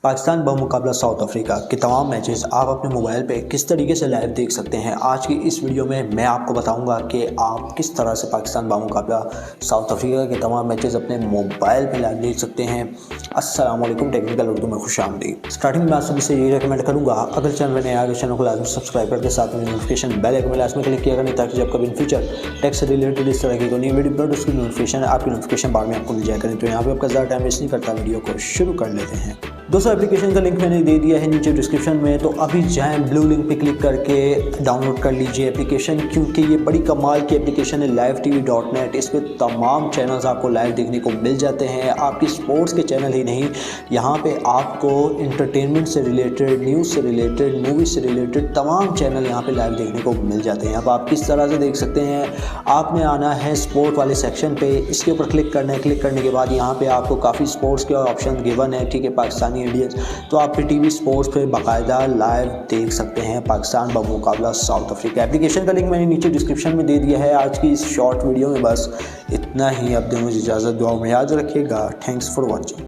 Pakistan बमुकाबला south Africa के तमाम matches आप अपने मोबाइल पे किस तरीके से लाइव देख सकते हैं। आज की इस वीडियो में मैं आपको बताऊंगा कि आप किस तरह से पाकिस्तान बमुकाबला साउथ अफ्रीका के तमाम मैचेस अपने मोबाइल पे लाइव देख सकते हैं। अस्सलाम वालेकुम, टेक्निकल उर्दू में खुशामदीद। स्टार्टिंग में आप सभी से यही रिकमेंड करूंगा, अगर चैनल में नया चैनल को लाजमी सब्सक्राइब करके साथ में नोटिफिकेशन बेल आइकन में लाजमी क्लिक किया करें ताकि जब कभी इन फ्यूचर टेक से रिलेटेड इस तरह की कोई नई वीडियो अपलोड उसकी नोटिफिकेशन आपकी नोटिफिकेशन बार में आपको मिल जाया करें। तो यहाँ पे आपका ज़्यादा टाइम वेस्ट नहीं करता, वीडियो को शुरू कर लेते हैं। दोस्तों, एप्लीकेशन का लिंक मैंने दे दिया है नीचे डिस्क्रिप्शन में, तो अभी जाएं ब्लू लिंक पे क्लिक करके डाउनलोड कर लीजिए एप्लीकेशन, क्योंकि ये बड़ी कमाल की एप्लीकेशन है livetv.net। इस पर तमाम चैनल्स आपको लाइव देखने को मिल जाते हैं। आपकी स्पोर्ट्स के चैनल ही नहीं, यहाँ पे आपको इंटरटेनमेंट से रिलेटेड, न्यूज़ से रिलेटेड, मूवी से रिलेटेड तमाम चैनल यहाँ पे लाइव देखने को मिल जाते हैं। अब आप किस तरह से देख सकते हैं, आपने आना है स्पोर्ट वाले सेक्शन पे, इसके ऊपर क्लिक करना है। क्लिक करने के बाद यहाँ पे आपको काफ़ी स्पोर्ट्स के ऑप्शन गिवन है, ठीक है, पाकिस्तानी इंडियंस, तो आप फिर टीवी स्पोर्ट्स पे बाकायदा लाइव देख सकते हैं पाकिस्तान बमुकाबला साउथ अफ्रीका। एप्लीकेशन का लिंक मैंने नीचे डिस्क्रिप्शन में दे दिया है। आज की इस शॉर्ट वीडियो में बस इतना ही। अब दे मुझे इजाज़त, दुआ में याद रखिएगा। Thanks for watching.